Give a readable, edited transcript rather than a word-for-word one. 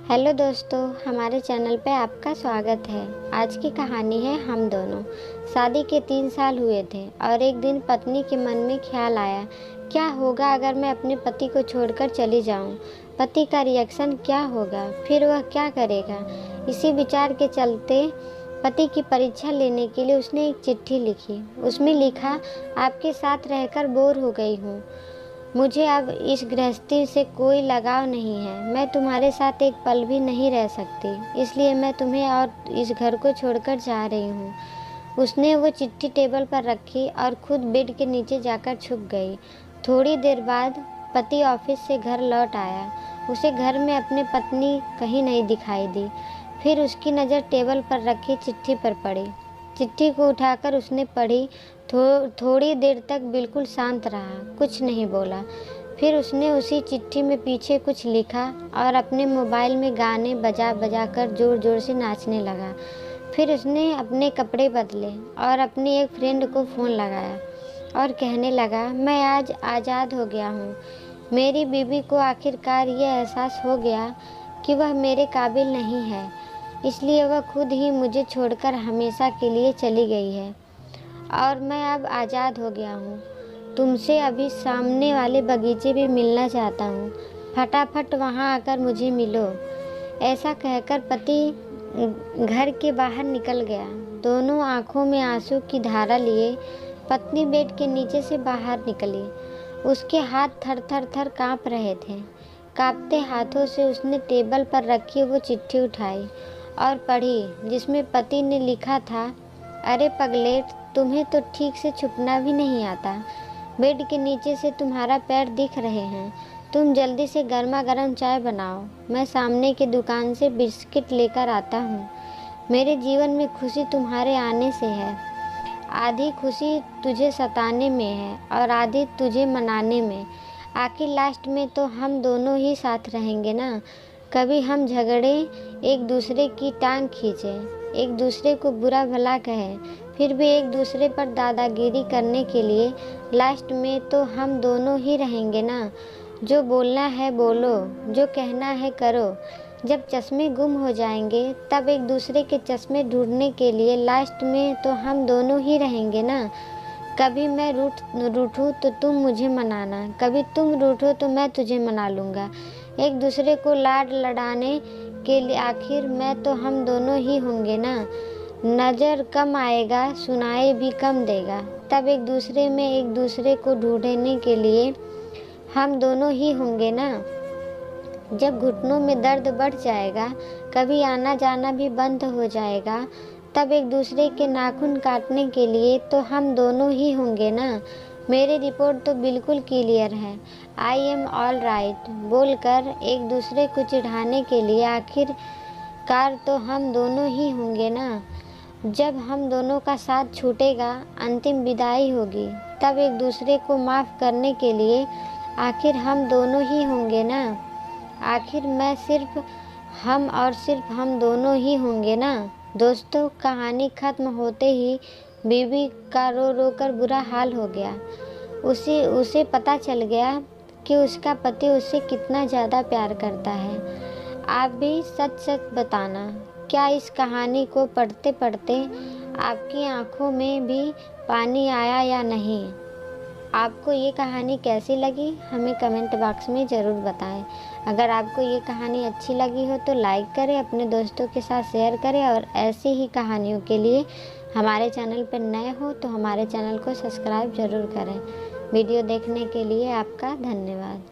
Hello दोस्तों, हमारे channel पे आपका स्वागत है। आज की कहानी है हम दोनों। शादी के 3 साल हुए थे और एक दिन पत्नी के मन में ख्याल आया, क्या होगा अगर मैं अपने पति को छोड़कर चली जाऊं? पति का रिएक्शन क्या होगा? फिर वह क्या करेगा? इसी विचार के चलते पति की परीक्षा लेने के लिए उसने एक चिट्ठी लिखी। उसमें लिखा, आपके साथ रहकर बोर हो गई हूँ। मुझे अब इस गृहस्थी से कोई लगाव नहीं है। मैं तुम्हारे साथ एक पल भी नहीं रह सकती, इसलिए मैं तुम्हें और इस घर को छोड़कर जा रही हूँ। उसने वो चिट्ठी टेबल पर रखी और खुद बेड के नीचे जाकर छुप गई। थोड़ी देर बाद पति ऑफिस से घर लौट आया। उसे घर में अपनी पत्नी कहीं नहीं दिखाई दी। फिर उसकी नज़र टेबल पर रखी चिट्ठी पर पड़ी। चिट्ठी को उठाकर उसने पढ़ी। थोड़ी देर तक बिल्कुल शांत रहा, कुछ नहीं बोला। फिर उसने उसी चिट्ठी में पीछे कुछ लिखा और अपने मोबाइल में गाने बजा बजा कर ज़ोर ज़ोर से नाचने लगा। फिर उसने अपने कपड़े बदले और अपनी एक फ्रेंड को फ़ोन लगाया और कहने लगा, मैं आज आज़ाद हो गया हूँ। मेरी बीवी को आखिरकार ये एहसास हो गया कि वह मेरे काबिल नहीं है, इसलिए वह खुद ही मुझे छोड़कर हमेशा के लिए चली गई है और मैं अब आज़ाद हो गया हूँ। तुमसे अभी सामने वाले बगीचे में मिलना चाहता हूँ। फटाफट वहाँ आकर मुझे मिलो। ऐसा कहकर पति घर के बाहर निकल गया, दोनों आँखों में आंसू की धारा लिए। पत्नी बेड के नीचे से बाहर निकली। उसके हाथ थर थर थर काँप रहे थे। काँपते हाथों से उसने टेबल पर रखी वो चिट्ठी उठाई और पढ़ी, जिसमें पति ने लिखा था, अरे पगलेट, तुम्हें तो ठीक से छुपना भी नहीं आता। बेड के नीचे से तुम्हारा पैर दिख रहे हैं। तुम जल्दी से गर्मा गर्म चाय बनाओ। मैं सामने की दुकान से बिस्किट लेकर आता हूँ। मेरे जीवन में खुशी तुम्हारे आने से है। आधी खुशी तुझे सताने में है और आधी तुझे मनाने में। आखिर लास्ट में तो हम दोनों ही साथ रहेंगे ना। कभी हम झगड़े, एक दूसरे की टांग खींचे, एक दूसरे को बुरा भला कहें, फिर भी एक दूसरे पर दादागिरी करने के लिए लास्ट में तो हम दोनों ही रहेंगे ना। जो बोलना है बोलो, जो कहना है करो। जब चश्मे गुम हो जाएंगे तब एक दूसरे के चश्मे ढूंढने के लिए लास्ट में तो हम दोनों ही रहेंगे ना। कभी मैं रूठूँ तो तुम मुझे मनाना, कभी तुम रूठो तो मैं तुझे मना लूँगा। एक दूसरे को लाड लड़ाने के लिए आखिर में तो हम दोनों ही होंगे ना। नज़र कम आएगा, सुनाई भी कम देगा, तब एक दूसरे में एक दूसरे को ढूंढने के लिए हम दोनों ही होंगे ना। जब घुटनों में दर्द बढ़ जाएगा, कभी आना जाना भी बंद हो जाएगा, तब एक दूसरे के नाखून काटने के लिए तो हम दोनों ही होंगे ना। मेरी रिपोर्ट तो बिल्कुल क्लियर है। आई एम ऑल राइट बोलकर एक दूसरे को चिढ़ाने के लिए आखिरकार तो हम दोनों ही होंगे ना। जब हम दोनों का साथ छूटेगा, अंतिम विदाई होगी, तब एक दूसरे को माफ़ करने के लिए आखिर हम दोनों ही होंगे ना। आखिर में सिर्फ हम और सिर्फ हम दोनों ही होंगे ना। दोस्तों, कहानी ख़त्म होते ही बीवी का रो रो कर बुरा हाल हो गया। उसे पता चल गया कि उसका पति उससे कितना ज़्यादा प्यार करता है। आप भी सच सच बताना, क्या इस कहानी को पढ़ते पढ़ते आपकी आंखों में भी पानी आया या नहीं? आपको ये कहानी कैसी लगी, हमें कमेंट बॉक्स में ज़रूर बताएं। अगर आपको ये कहानी अच्छी लगी हो तो लाइक करें, अपने दोस्तों के साथ शेयर करें और ऐसी ही कहानियों के लिए हमारे चैनल पर नए हो तो हमारे चैनल को सब्सक्राइब ज़रूर करें। वीडियो देखने के लिए आपका धन्यवाद।